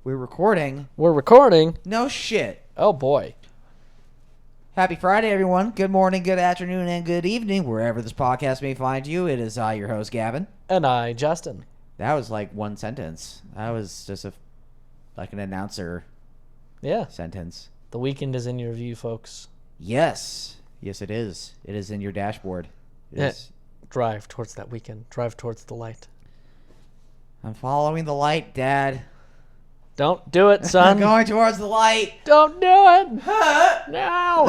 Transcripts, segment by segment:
We're recording. We're recording. No shit. Oh, boy. Happy Friday, everyone. Good morning, good afternoon, and good evening, wherever this podcast may find you. It is I, your host, Gavin. And I, Justin. That was like one sentence. That was just like an announcer sentence. The weekend is in your view, folks. Yes. Yes, it is. It is in your dashboard. Drive towards that weekend. Drive towards the light. I'm following the light, Dad. Don't do it, son. I'm going towards the light. Don't do it. No.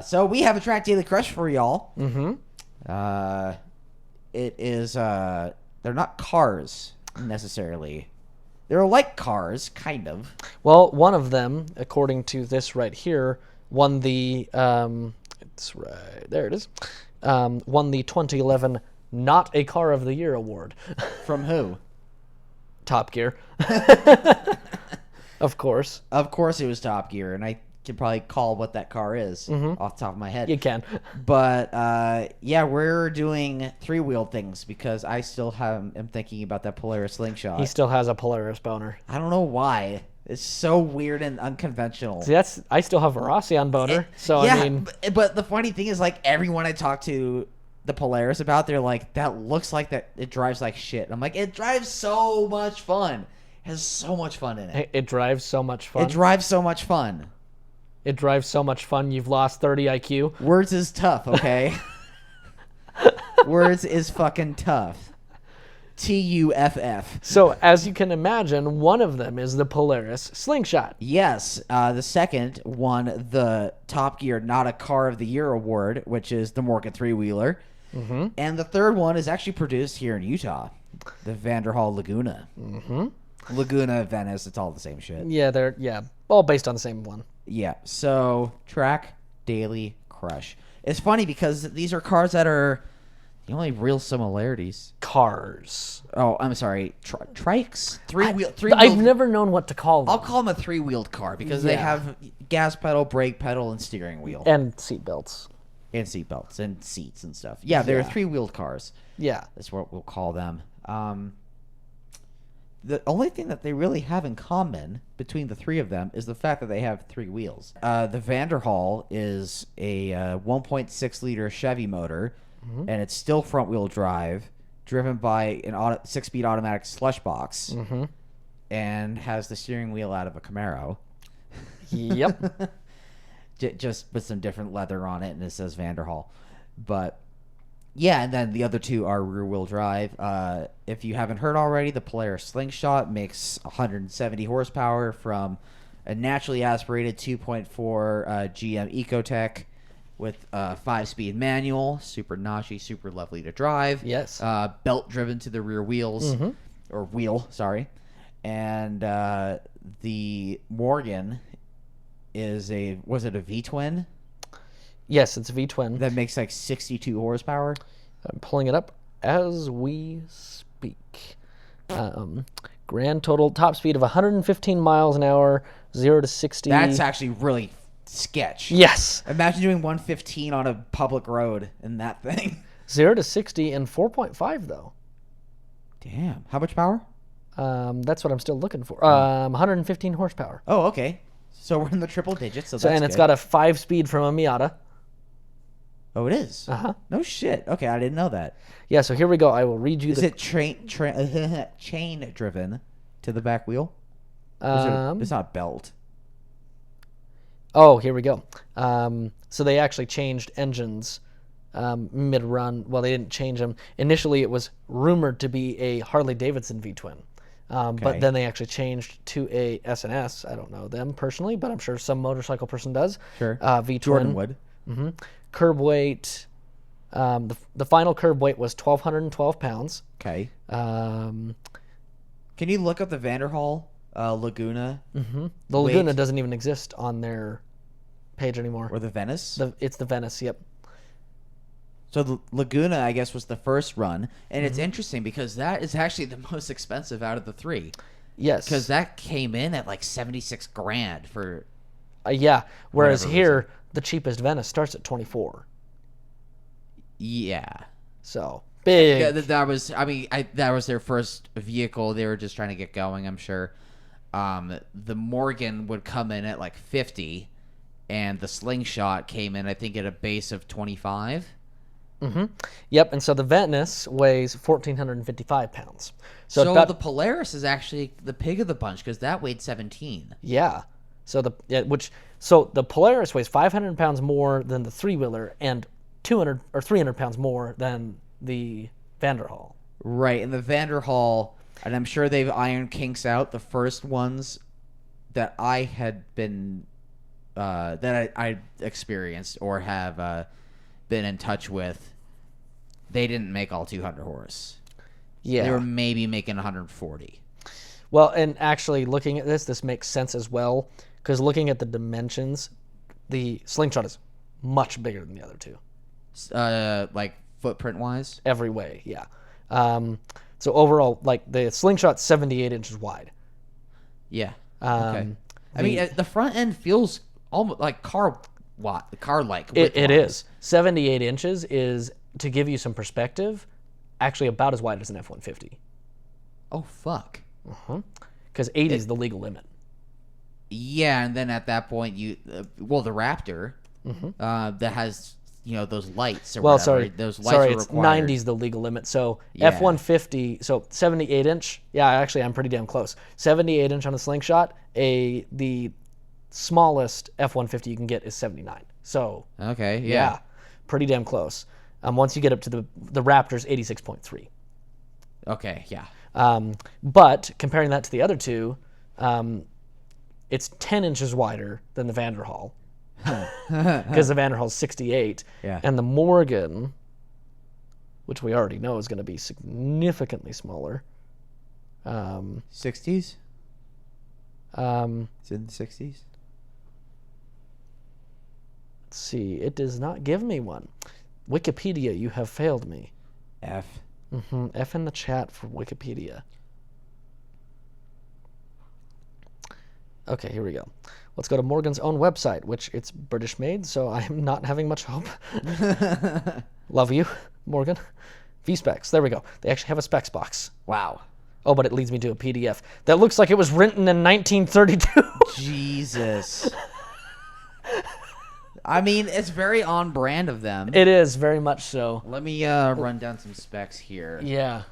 So we have a Track Daily Crush for y'all. Mm-hmm. It is, they're not cars, necessarily. They're like cars, kind of. Well, one of them, according to this right here, won the, it's right, there it is, won the 2011 Not a Car of the Year award. From who? Top Gear. Of course. Of course it was Top Gear, and I can probably call what that car is off the top of my head. You can. But, yeah, we're doing three-wheeled things because I still am thinking about that Polaris Slingshot. He still has a Polaris boner. I don't know why. It's so weird and unconventional. See, I still have a Rossi boner, so yeah, I mean... But the funny thing is, like, everyone I talk to the Polaris about, they're like, that looks like that it drives like shit. I'm like, it drives so much fun. It has so much fun in it. It drives so much fun. It drives so much fun. It drives so much fun, you've lost 30 IQ. Words is tough, okay? Words is fucking tough. TUFF. So, as you can imagine, one of them is the Polaris Slingshot. Yes. The second won the Top Gear Not a Car of the Year award, which is the Morgan three-wheeler. Mm-hmm. And the third one is actually produced here in Utah, the Vanderhall Laguna. Mm-hmm. Laguna, Venice, it's all the same shit. Yeah, they're all based on the same one. Yeah. So, Track Daily Crush. It's funny because these are cars that are the only real similarities. Cars. Oh, I'm sorry. Trikes? Three-wheel. I've never known what to call them. I'll call them a three-wheeled car because they have gas pedal, brake pedal, and steering wheel. And seatbelts. And seatbelts and seats and stuff. Yeah, they're three-wheeled cars. Yeah. That's what we'll call them. The only thing that they really have in common between the three of them is the fact that they have three wheels. The Vanderhall is a 1.6-liter Chevy motor, and it's still front-wheel drive, driven by an 6-speed automatic slush box, and has the steering wheel out of a Camaro. Yep. Just with some different leather on it, and it says Vanderhall. But yeah, and then the other two are rear-wheel drive. If you haven't heard already, the Polaris Slingshot makes 170 horsepower from a naturally aspirated 2.4 GM Ecotec with a 5-speed manual. Super notchy, super lovely to drive. Yes. Belt driven to the rear wheels. Or wheel, sorry. And the Morgan was it a V-twin? Yes, it's a V-twin. That makes like 62 horsepower. I'm pulling it up as we speak. Grand total top speed of 115 miles an hour, 0 to 60. That's actually really sketch. Yes. Imagine doing 115 on a public road in that thing. 0 to 60 in 4.5 though. Damn. How much power? That's what I'm still looking for. 115 horsepower. Oh, okay. So we're in the triple digits. So that's and it's got a 5-speed from a Miata. Oh, it is? Uh-huh. No shit. Okay, I didn't know that. Yeah, so here we go. I will read you Is it chain driven to the back wheel? It's not belt. Oh, here we go. So they actually changed engines mid-run. Well, they didn't change them. Initially, it was rumored to be a Harley-Davidson V-twin. But then they actually changed to a S&S. I don't know them personally, but I'm sure some motorcycle person does. Sure. V-twin. Jordan would. Mm-hmm. Curb weight. The final curb weight was 1,212 pounds. Okay. Can you look up the Vanderhall Laguna? Mm-hmm. The Laguna doesn't even exist on their page anymore. Or the Venice? It's the Venice, yep. So the Laguna, I guess, was the first run. And it's interesting because that is actually the most expensive out of the three. Yes. Because that came in at like $76,000 for... yeah. Whereas here, the cheapest Venice starts at 24. Yeah. So Big. Yeah, that was. I mean, that was their first vehicle. They were just trying to get going, I'm sure. The Morgan would come in at like 50, and the Slingshot came in, I think, at a base of 25. Mm-hmm. Yep, and so the Venice weighs 1,455 pounds. So about, the Polaris is actually the pig of the bunch because that weighed 17. Yeah. So the Polaris weighs 500 pounds more than the three-wheeler and 200 or 300 pounds more than the Vanderhall. Right, and the Vanderhall, and I'm sure they've ironed kinks out. The first ones that I had been that I experienced or have been in touch with, they didn't make all 200 horse. Yeah. They were maybe making 140. Well, and actually looking at this makes sense as well, because looking at the dimensions, the Slingshot is much bigger than the other two. Like footprint-wise? Every way, yeah. So overall, like the Slingshot's 78 inches wide. Yeah. Okay. I mean, the front end feels almost like car-like. It is. 78 inches is, to give you some perspective, actually about as wide as an F-150. Oh, fuck. Because 80 is the legal limit. Yeah, and then at that point, the Raptor, that has, those lights or whatever. Those lights are it's required. 90 is the legal limit. So F-150, so 78 inch. Yeah, actually, I'm pretty damn close. 78 inch on the Slingshot. The smallest F-150 you can get is 79. So okay, yeah, pretty damn close. Once you get up to the Raptor's 86.3. Okay, yeah. But comparing that to the other two, it's 10 inches wider than the Vanderhall. Because the Vanderhall's 68. Yeah. And the Morgan, which we already know is going to be significantly smaller. 60s? It's in the 60s? Let's see. It does not give me one. Wikipedia, you have failed me. F. F in the chat for Wikipedia. Okay, here we go. Let's go to Morgan's own website, which it's British made, so I am not having much hope. Love you, Morgan. V-Specs, there we go. They actually have a specs box. Wow. Oh, but it leads me to a PDF that looks like it was written in 1932. Jesus. I mean, it's very on brand of them. It is, very much so. Let me run down some specs here. Yeah.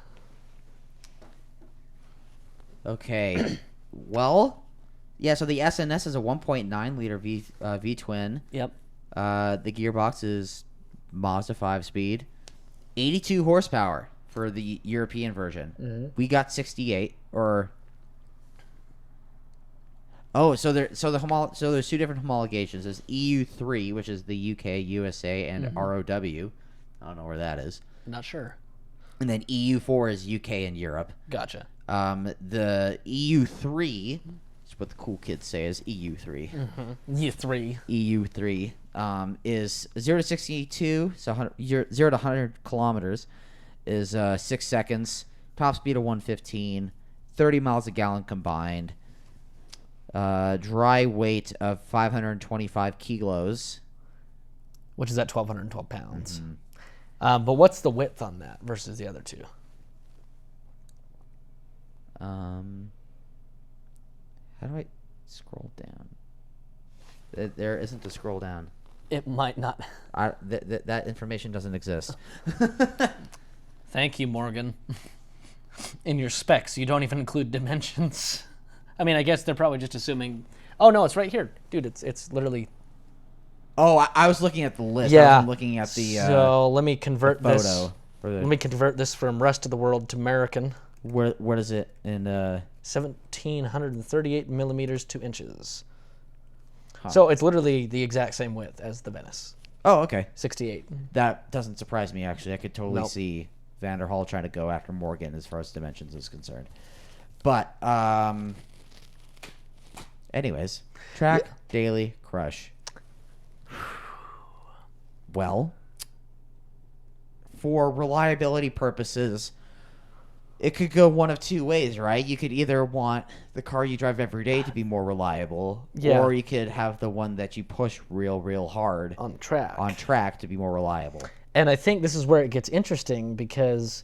Okay. Well, yeah, so the SNS is a 1.9 liter V-twin. Yep. The gearbox is Mazda 5-speed. 82 horsepower for the European version. We got 68 or... Oh, so there's two different homologations. There's EU3, which is the UK, USA, and ROW. I don't know where that is. Not sure. And then EU4 is UK and Europe. Gotcha. The EU3, that's what the cool kids say, is EU3. EU3. EU3 is 0 to 62, so 0 to 100 kilometers is 6 seconds. Top speed of 115, 30 miles a gallon combined. Dry weight of 525 kilos, which is at 1,212 pounds. But what's the width on that versus the other two? How do I scroll down? There isn't a scroll down. It might not. That information doesn't exist. Thank you, Morgan. In your specs, you don't even include dimensions. I mean, I guess they're probably just assuming. Oh no, it's right here, dude. It's literally. Oh, I was looking at the list. Yeah. I wasn't looking at the. So let me convert photo. this. Let me convert this from rest of the world to American. What is it in? 1,738 millimeters to inches. Huh. So it's literally the exact same width as the Venice. Oh, okay. 68. That doesn't surprise me, actually. I could totally see Vanderhall trying to go after Morgan as far as dimensions is concerned. But, anyways, track, daily, crush. Well, for reliability purposes, it could go one of two ways, right? You could either want the car you drive every day to be more reliable, or you could have the one that you push real hard on track to be more reliable. And I think this is where it gets interesting because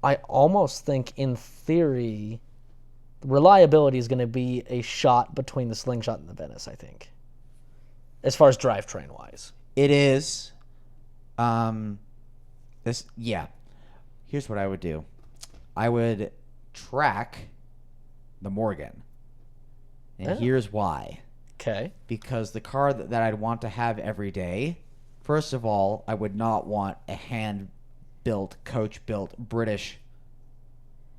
I almost think, in theory, reliability is going to be a shot between the Slingshot and the Venice, I think, as far as drivetrain-wise. It is. Here's what I would do. I would track the Morgan. And here's why. Okay. Because the car that I'd want to have every day, first of all, I would not want a hand-built, coach-built, British,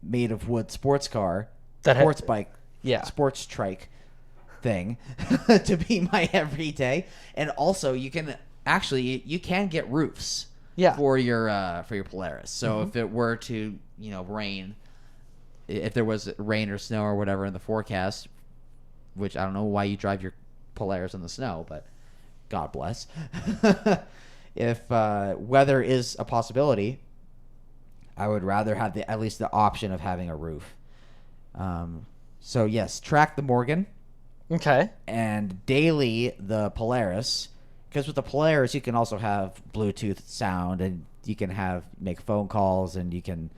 made-of-wood sports car, sports trike thing to be my everyday. And also, you can get roofs for your Polaris. So if it were to, rain, if there was rain or snow or whatever in the forecast, which I don't know why you drive your Polaris in the snow, but God bless. If weather is a possibility, I would rather have at least the option of having a roof. So yes, track the Morgan. Okay. And daily the Polaris, because with the Polaris you can also have Bluetooth sound, and you can make phone calls, and you can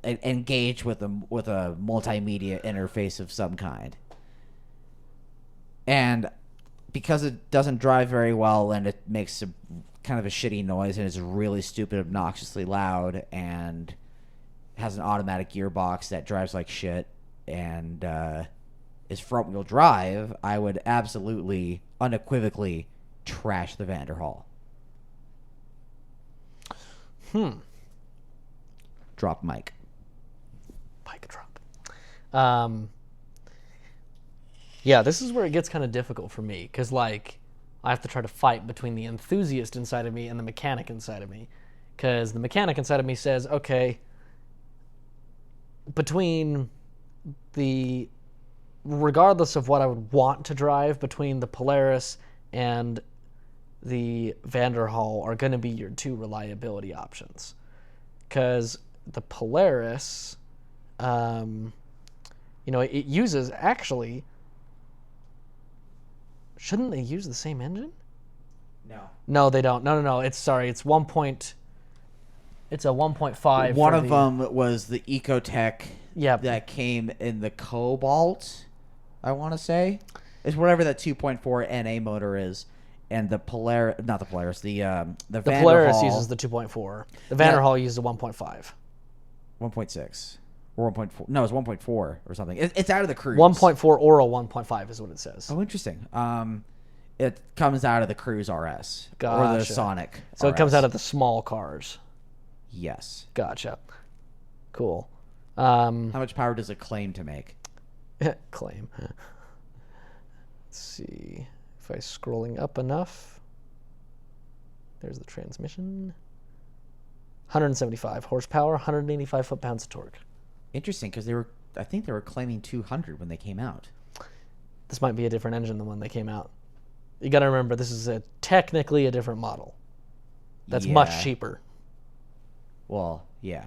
engage with a multimedia interface of some kind. And because it doesn't drive very well, and it makes a kind of a shitty noise, and it's really stupid, obnoxiously loud, and has an automatic gearbox that drives like shit, and is front-wheel drive, I would absolutely, unequivocally trash the Vanderhall. Drop mic. Mic drop. Yeah, this is where it gets kind of difficult for me, because, I have to try to fight between the enthusiast inside of me and the mechanic inside of me. Because the mechanic inside of me says, okay, regardless of what I would want to drive, between the Polaris and the Vanderhall are going to be your two reliability options. Because the Polaris, it uses, actually, shouldn't they use the same engine? No, they don't. No. It's a 1.5. One of them was the Ecotech Yep. that came in the Cobalt, I want to say. It's whatever that 2.4 NA motor is. And the Polaris, not the Polaris, the Vanderhall. Polaris uses the 2.4. The Vanderhall uses the 1.5. 1.6. Or 1.4. No, it's 1.4 or something. It's out of the Cruise. 1.4 or a 1.5 is what it says. Oh, interesting. It comes out of the Cruise RS. Gotcha. Or the Sonic So RS. it comes out of the small cars. Yes. Gotcha. Cool. How much power does it claim to make? Claim. Let's see. If I'm scrolling up enough. There's the transmission. 175 horsepower, 185 foot-pounds of torque. Interesting, because I think they were claiming 200 when they came out. This might be a different engine than when they came out. You got to remember, this is technically a different model. That's much cheaper. Well, yeah.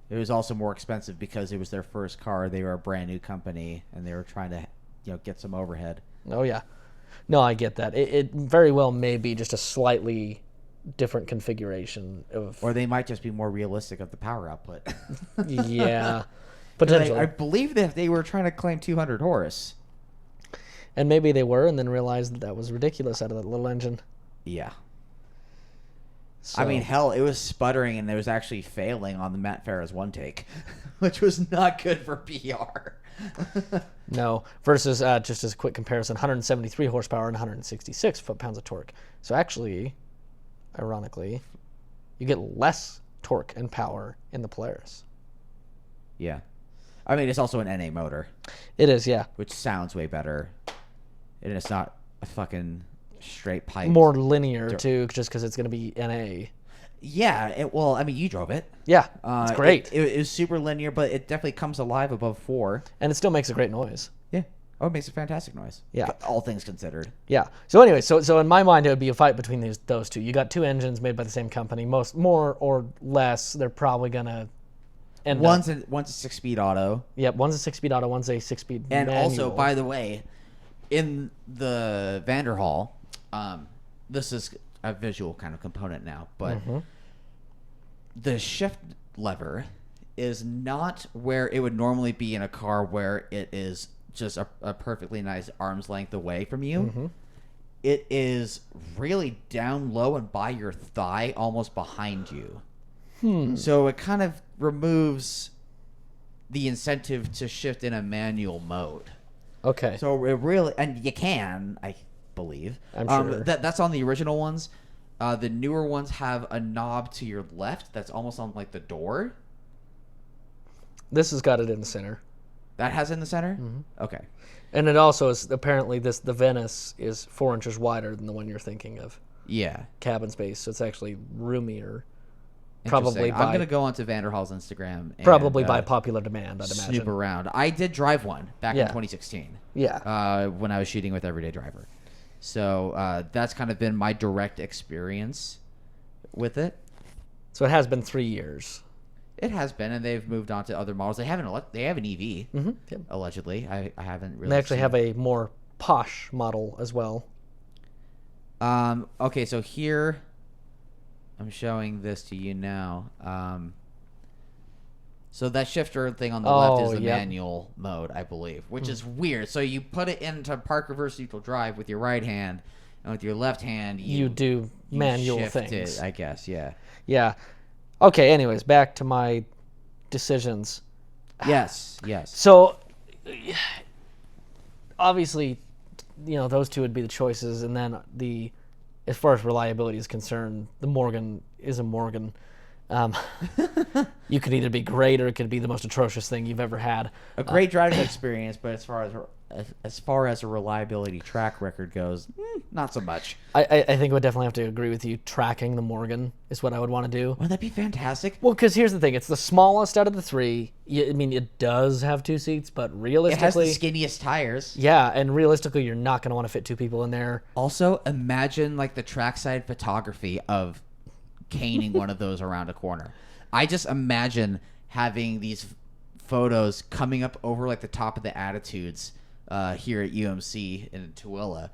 It was also more expensive because it was their first car. They were a brand new company, and they were trying to, get some overhead. Oh yeah, no, I get that. It very well may be just a slightly different configuration of. Or they might just be more realistic of the power output. Yeah, potentially. I believe that they were trying to claim 200 horse. And maybe they were, and then realized that was ridiculous out of that little engine. Yeah. So. I mean, hell, it was sputtering, and it was actually failing on the Matt Farah's one take, which was not good for PR. No, versus just as a quick comparison, 173 horsepower and 166 foot-pounds of torque. So actually, ironically, you get less torque and power in the Polaris. Yeah. I mean, it's also an NA motor. It is, yeah. Which sounds way better. And it's not a fucking straight pipe. More linear, too, just because it's going to be NA. Yeah, well, I mean, you drove it. Yeah, it's great. It was super linear, but it definitely comes alive above 4. And it still makes a great noise. Yeah. Oh, it makes a fantastic noise. Yeah. All things considered. Yeah. So anyway, so in my mind, it would be a fight between those two. You got two engines made by the same company. More or less, they're probably going to end one's a 6-speed auto. Yep, one's a 6-speed auto, one's a 6-speed And manual. also, by the way, in the Vanderhall, this is a visual kind of component now, but the shift lever is not where it would normally be in a car where it is just a perfectly nice arm's length away from you. It is really down low and by your thigh, almost behind you. So it kind of removes the incentive to shift in a manual mode. Okay. So it really, and you can, I believe. I'm sure. That's on the original ones. The newer ones have a knob to your left that's almost on like the door. This has got it in the center. That has it in the center? Okay. And it also is, apparently, the Venice is 4 inches wider than the one you're thinking of. Yeah. Cabin space, so it's actually roomier. Probably I'm going to go onto Vanderhall's Instagram. And, probably by popular demand, I'd imagine. Snoop around. I did drive one back in 2016. Yeah. When I was shooting with Everyday Driver. So that's kind of been my direct experience with it. So it has been 3 years. It has been, and they've moved on to other models. They have an EV, allegedly. I haven't really. They actually have a more posh model as well. Okay, so here I'm showing this to you now. So that shifter thing on the left is the manual mode, I believe, which is weird. So you put it into park, reverse, neutral, drive with your right hand, and with your left hand, you do manual shift things. it, I guess, yeah. Yeah. Okay, anyways, back to my decisions. Yes. So, obviously, those two would be the choices, and then as far as reliability is concerned, the Morgan is a Morgan. You could either be great or it could be the most atrocious thing you've ever had. A great driving experience, but as far as a reliability track record goes, not so much. I think I would definitely have to agree with you. Tracking the Morgan is what I would want to do. Wouldn't that be fantastic? Well, because here's the thing. It's the smallest out of the three. I mean, it does have 2 seats, but realistically... It has the skinniest tires. Yeah, and realistically, you're not going to want to fit 2 people in there. Also, imagine like the trackside photography of caning one of those around a corner. I just imagine having these photos coming up over like the top of the Attitudes here at UMC in Tooele.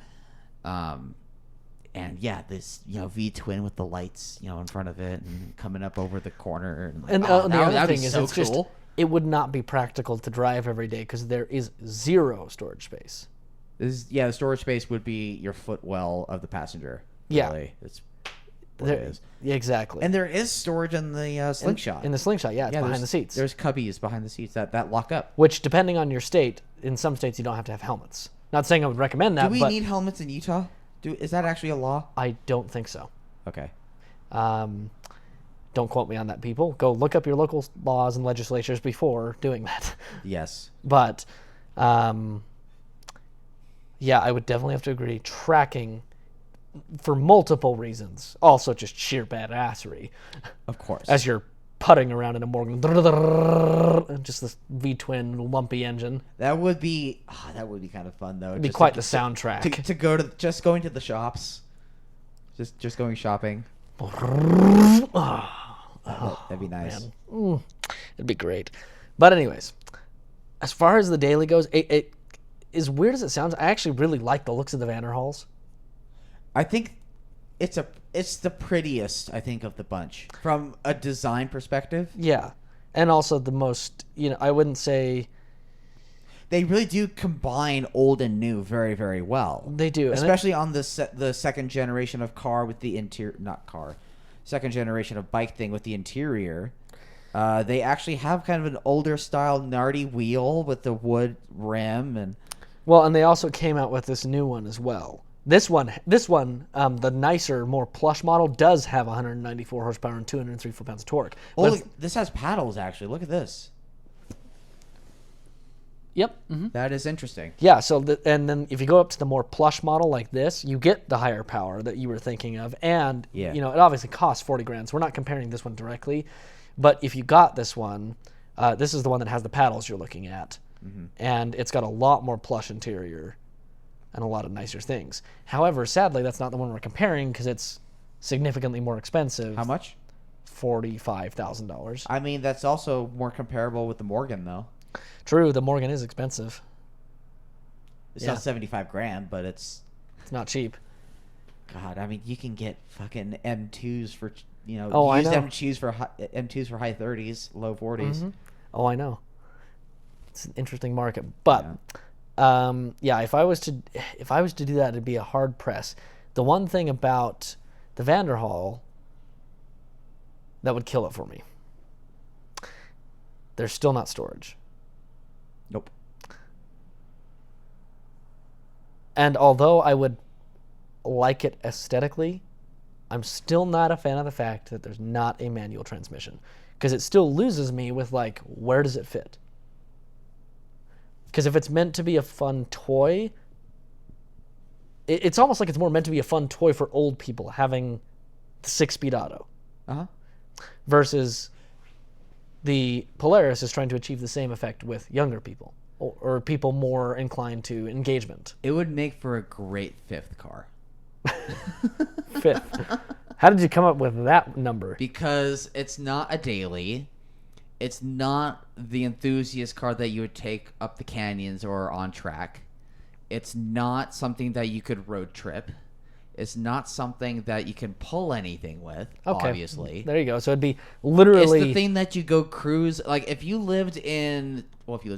And yeah, this V-twin with the lights in front of it and coming up over the corner. And the other thing is, so it's just cool. It would not be practical to drive every day because there is 0 storage space. The storage space would be your footwell of the passenger. Yeah. Really. It's what it is. Yeah, exactly. And there is storage in the Slingshot. In the Slingshot, it's behind the seats. There's cubbies behind the seats that lock up. Which, depending on your state, in some states you don't have to have helmets. Not saying I would recommend that. Do we need helmets in Utah? Is that actually a law? I don't think so. Okay. Don't quote me on that, people. Go look up your local laws and legislatures before doing that. Yes. But, I would definitely have to agree. Tracking, for multiple reasons, also just sheer badassery. Of course. As you're putting around in a Morgan, just this V-twin lumpy engine. That would be kind of fun though. It'd be quite the soundtrack. To go to going to the shops, just going shopping. That'd be nice. It'd be great. But anyways, as far as the daily goes, it as weird as it sounds, I actually really like the looks of the Vanderhalls. I think it's the prettiest, I think, of the bunch from a design perspective. Yeah, and also the most, I wouldn't say... They really do combine old and new very, very well. They do. Especially on the second generation of car with the second generation of bike thing with the interior. They actually have kind of an older style Nardi wheel with the wood rim. And they also came out with this new one as well. This one, the nicer, more plush model does have 194 horsepower and 203 foot-pounds of torque. This has paddles, actually. Look at this. Yep. Mm-hmm. That is interesting. Yeah, and then if you go up to the more plush model like this, you get the higher power that you were thinking of. And, it obviously costs $40,000. So we're not comparing this one directly. But if you got this one, this is the one that has the paddles you're looking at. Mm-hmm. And it's got a lot more plush interior and a lot of nicer things. However, sadly, that's not the one we're comparing because it's significantly more expensive. How much? $45,000. I mean, that's also more comparable with the Morgan, though. True, the Morgan is expensive. It's not $75,000, but it's not cheap. God, I mean, you can get fucking M2s for, I used know. M2s for high 30s, low 40s. Oh, I know. It's an interesting market, but if I was to do that, it'd be a hard press. The one thing about the Vanderhall that would kill it for me, there's still not storage. Nope. And although I would like it aesthetically, I'm still not a fan of the fact that there's not a manual transmission, because it still loses me with, like, where does it fit? Because if it's meant to be a fun toy, it's almost like it's more meant to be a fun toy for old people, having the 6-speed auto. Versus the Polaris is trying to achieve the same effect with younger people, or people more inclined to engagement. It would make for a great fifth car. Fifth. How did you come up with that number? Because it's not a daily. It's not the enthusiast car that you would take up the canyons or on track. It's not something that you could road trip. It's not something that you can pull anything with, obviously. There you go. So it'd be literally... It's the thing that you go cruise... Like, if you lived in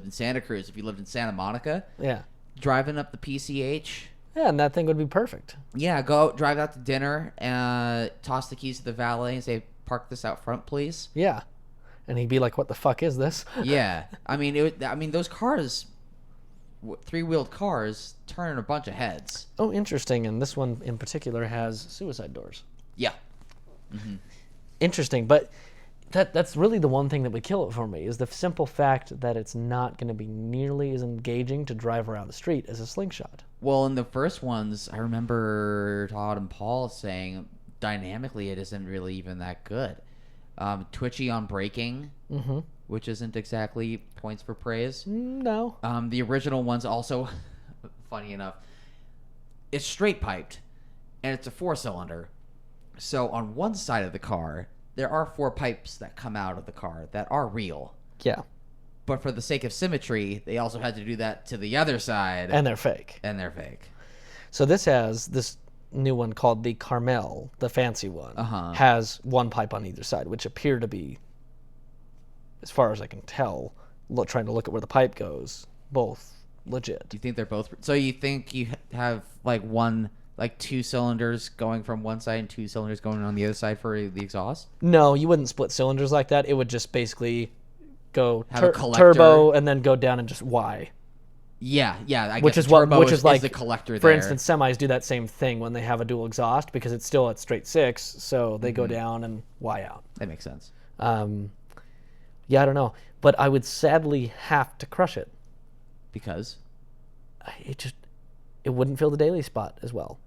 Santa Cruz, if you lived in Santa Monica... Yeah. Driving up the PCH... Yeah, and that thing would be perfect. Yeah, go drive out to dinner, toss the keys to the valet and say, park this out front, please. Yeah. And he'd be like, what the fuck is this? Yeah. I mean, those cars... three-wheeled cars turn a bunch of heads. Oh, interesting. And this one in particular has suicide doors. Yeah. Interesting. But that's really the one thing that would kill it for me, is the simple fact that it's not going to be nearly as engaging to drive around the street as a Slingshot. Well, in the first ones, I remember Todd and Paul saying dynamically it isn't really even that good. Twitchy on braking, which isn't exactly points for praise. No. The original one's also, funny enough, it's straight piped, and it's a 4-cylinder. So on one side of the car, there are 4 pipes that come out of the car that are real. Yeah. But for the sake of symmetry, they also had to do that to the other side. And they're fake. So this has this new one called the Carmel, the fancy one, has 1 pipe on either side, which appear to be, as far as I can tell, trying to look at where the pipe goes, both legit. Do you think they're both... So you think you have like 2 cylinders going from one side and 2 cylinders going on the other side for the exhaust? No, you wouldn't split cylinders like that. It would just basically go turbo and then go down and just Y. Yeah. I which guess is what, turbo which is like the collector. For instance, semis do that same thing when they have a dual exhaust, because it's still at straight 6, so they go down and Y out. That makes sense. Yeah, I don't know, but I would sadly have to crush it Because it wouldn't fill the daily spot as well.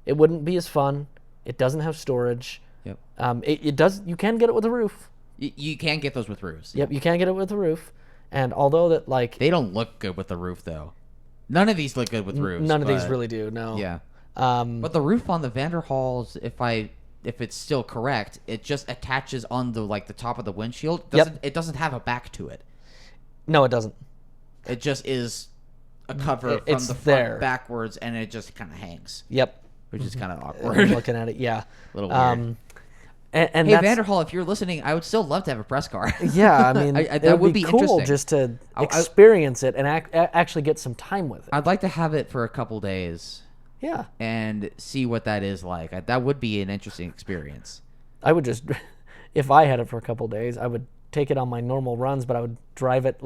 It wouldn't be as fun. It doesn't have storage. Yep. It does. You can get it with a roof. You can get those with roofs. Yep, you can get it with a roof. And although that, like... They don't look good with the roof, though. None of these look good with roofs. None of these really do, no. Yeah. But the roof on the Vanderhalls, if it's still correct, it just attaches on the top of the windshield. It doesn't have a back to it. No, it doesn't. It just is a cover from the front there. backwards, and it just kind of hangs. Yep. Which is kind of awkward. Looking at it, yeah. A little weird. And hey, Vanderhall, if you're listening, I would still love to have a press car. Yeah, I mean, that would be cool interesting. Just to experience it and actually get some time with it. I'd like to have it for a couple days. Yeah. And see what that is like. That would be an interesting experience. I would just, if I had it for a couple days, I would take it on my normal runs, but I would drive it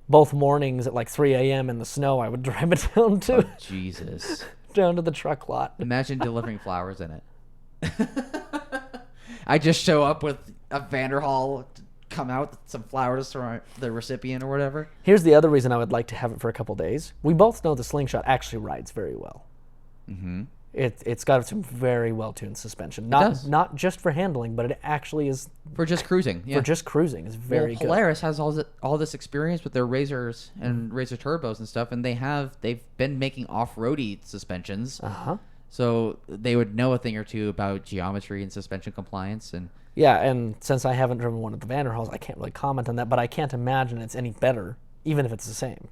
both mornings at 3 a.m. in the snow. I would drive it down to... Oh, Jesus. Down to the truck lot. Imagine delivering flowers in it. I just show up with a Vanderhall, come out with some flowers for the recipient or whatever. Here's the other reason I would like to have it for a couple days. We both know the Slingshot actually rides very well. Mm-hmm. It's got some very well-tuned suspension. Not just for handling, but it actually is... For just cruising, yeah. For just cruising, it's very good. Polaris has all this experience with their Razors and Razor turbos and stuff, and they've been making off-roady suspensions. Uh-huh. So they would know a thing or two about geometry and suspension compliance. And yeah, and since I haven't driven one of the Vanderhalls, I can't really comment on that, but I can't imagine it's any better, even if it's the same.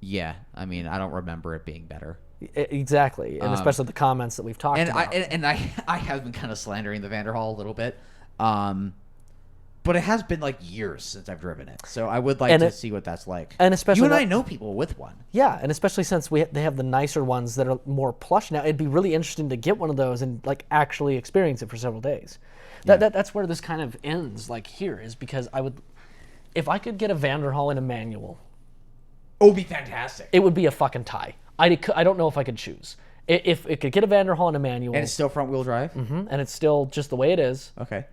Yeah, I mean, I don't remember it being better. Exactly, and especially the comments that we've talked about. I have been kind of slandering the Vanderhall a little bit, but it has been like years since I've driven it, so I would like to see what that's like. And especially you and I know people with one. Yeah, and especially since they have the nicer ones that are more plush now, it'd be really interesting to get one of those and like actually experience it for several days. That's where this kind of ends. Like here is because if I could get a Vanderhall in a manual, it would be fantastic. It would be a fucking tie. I don't know if I could choose. If it could get a Vanderhall in a manual, and it's still front wheel drive, and it's still just the way it is. Okay.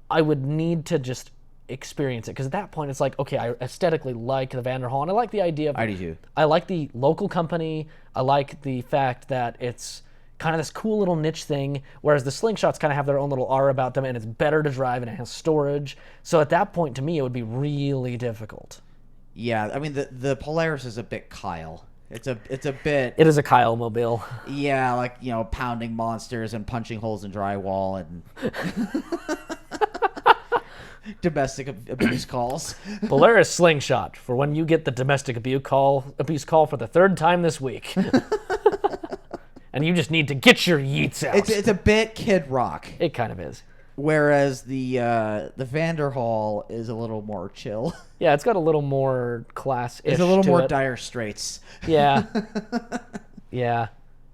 I would need to just experience it because at that point it's like, okay, I aesthetically like the Vanderhall and I like the idea of. I do too. I like the local company. I like the fact that it's kind of this cool little niche thing, whereas the Slingshots kind of have their own little aura about them, and it's better to drive and it has storage. So at that point, to me, it would be really difficult. Yeah, I mean the Polaris is a bit Kyle. It's a bit. It is a Kyle mobile. Yeah, like pounding monsters and punching holes in drywall and domestic abuse calls. Polaris Slingshot for when you get the domestic abuse call for the third time this week. And you just need to get your yeets out. It's a bit Kid Rock. It kind of is. Whereas the Vanderhall is a little more chill. Yeah, it's got a little more class-ish. It's a little more it. Dire Straits. Yeah. Yeah.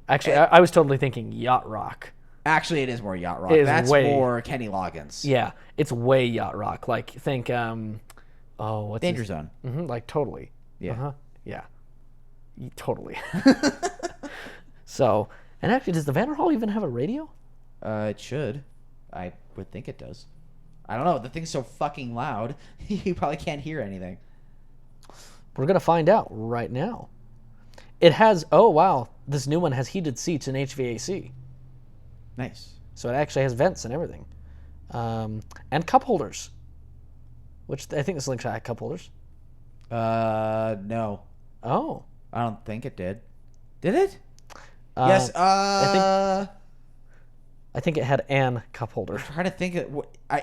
Actually, I was totally thinking yacht rock. Actually, it is more yacht rock. That's more Kenny Loggins. Yeah, it's way yacht rock. Like think, what's Danger Zone? Mm-hmm, like totally. Yeah. Yeah. Totally. So, and actually, does the Vanderhall even have a radio? It should. I would think it does. I don't know. The thing's so fucking loud, you probably can't hear anything. We're going to find out right now. It has, oh wow, this new one has heated seats and HVAC. Nice. So it actually has vents and everything. And cup holders. Which I think the Slingshot had cup holders. No. Oh. I don't think it did. Did it? Yes. I think it had an cup holder. I'm trying to think.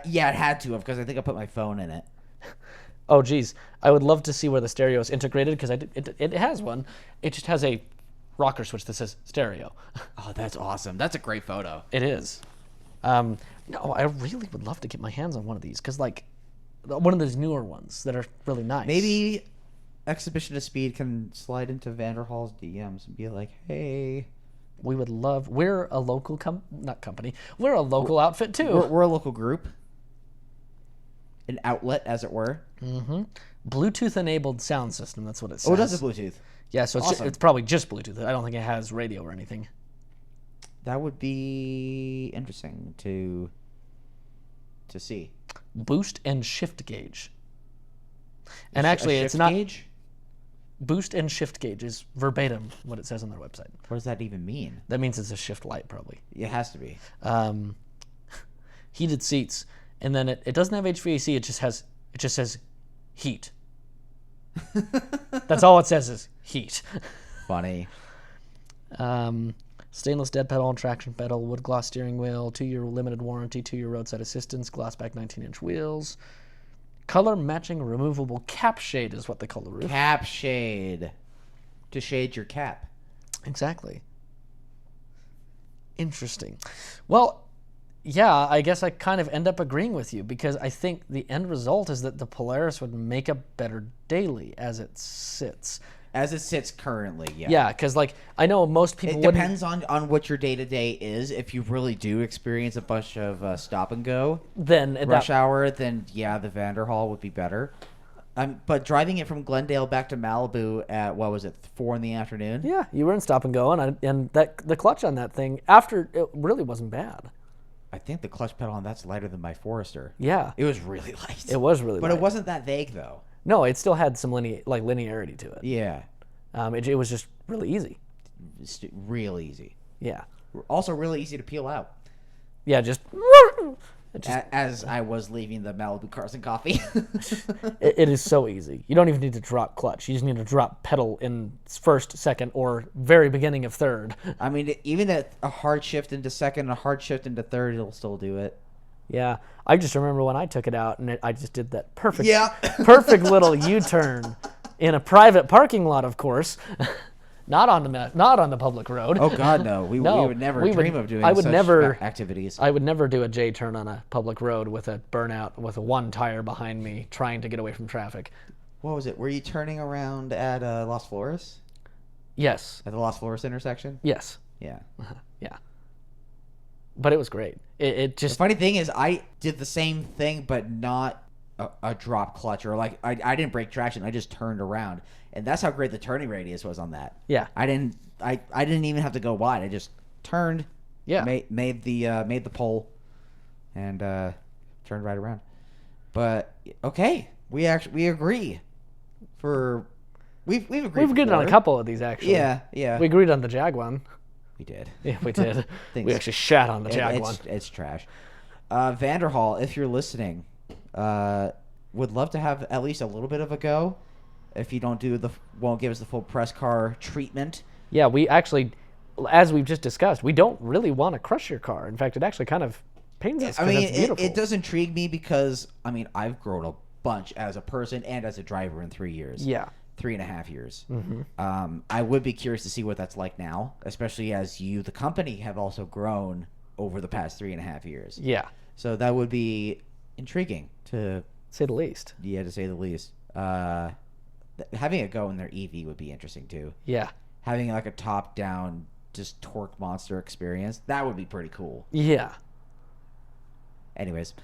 Yeah, it had to have because I think I put my phone in it. Oh, geez. I would love to see where the stereo is integrated because it has one. It just has a rocker switch that says stereo. Oh, that's awesome. That's a great photo. It is. No, I really would love to get my hands on one of these because, like, one of those newer ones that are really nice. Maybe Exhibition of Speed can slide into Vanderhall's DMs and be like, hey. We would love. We're a local company. We're a local outfit too. We're a local group, an outlet, as it were. Mm-hmm. Bluetooth-enabled sound system. That's what it says. Oh, it does have Bluetooth. Yeah, so it's probably just Bluetooth. I don't think it has radio or anything. That would be interesting to see. Boost and shift gauge. And actually, it's not. Gauge? Boost and shift gauge is verbatim what it says on their website. What does that even mean? That means it's a shift light, probably. It has to be. Heated seats, and then it doesn't have HVAC. It just says heat. That's all it says is heat. Funny. Stainless dead pedal and traction pedal, wood gloss steering wheel, 2-year limited warranty, 2-year roadside assistance, glass back 19-inch wheels. Color matching removable cap shade is what they call the roof. Cap shade. To shade your cap. Exactly. Interesting. Well, yeah, I guess I kind of end up agreeing with you because I think the end result is that the Polaris would make a better daily as it sits. As it sits currently, yeah. Yeah, because like I know most people. It depends on what your day to day is. If you really do experience a bunch of stop and go, then rush hour, then yeah, the Vanderhall would be better. But driving it from Glendale back to Malibu at 4 in the afternoon? Yeah, you were in stop and go, and the clutch on that thing after it really wasn't bad. I think the clutch pedal on that's lighter than my Forester. Yeah, it was really light. It was really light, but it wasn't that vague though. No, it still had some linearity to it. Yeah. It was just really easy. Real easy. Yeah. Also really easy to peel out. Yeah, just as I was leaving the Malibu Cars and Coffee. It is so easy. You don't even need to drop clutch. You just need to drop pedal in first, second, or very beginning of third. I mean, even at a hard shift into second, a hard shift into third, it'll still do it. Yeah, I just remember when I took it out and I just did that perfect yeah. perfect little U-turn in a private parking lot, of course. Not on the public road. Oh God, no! We would never dream of doing such activities. I would never do a J turn on a public road with a burnout with a one tire behind me trying to get away from traffic. What was it? Were you turning around at Las Flores? Yes. At the Las Flores intersection? Yes. Yeah. Yeah. But it was great. It just. The funny thing is, I did the same thing, but not a drop clutch or like I didn't break traction. I just turned around. And that's how great the turning radius was on that. Yeah. I didn't even have to go wide. I just turned. Yeah. Made the pole, and turned right around. But okay, we agree. We've agreed on a couple of these actually. Yeah. We agreed on the Jag one. We did. Yeah, we did. We actually shat on the Jag one. It's trash. Vanderhall, if you're listening, would love to have at least a little bit of a go. If you won't give us the full press car treatment. Yeah, we actually, as we've just discussed, we don't really want to crush your car. In fact, it actually kind of pains us. I mean, it's beautiful. it does intrigue me because I've grown a bunch as a person and as a driver in 3 years. Yeah. 3.5 years. Mm-hmm. I would be curious to see what that's like now, especially as you, the company, have also grown over the past 3.5 years. Yeah. So that would be intriguing to say the least. Yeah, to say the least. Having it go in their EV would be interesting too. Yeah. Having like a top-down, just torque monster experience, that would be pretty cool. Yeah. Anyways,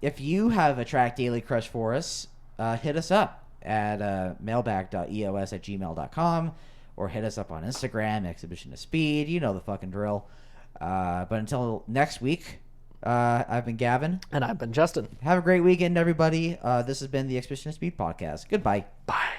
if you have a track daily crush for us, hit us up at mailbag.eos@gmail.com or hit us up on Instagram, Exhibition of Speed. You know the fucking drill. But until next week, I've been Gavin. And I've been Justin. Have a great weekend, everybody. This has been the Exhibition of Speed podcast. Goodbye. Bye.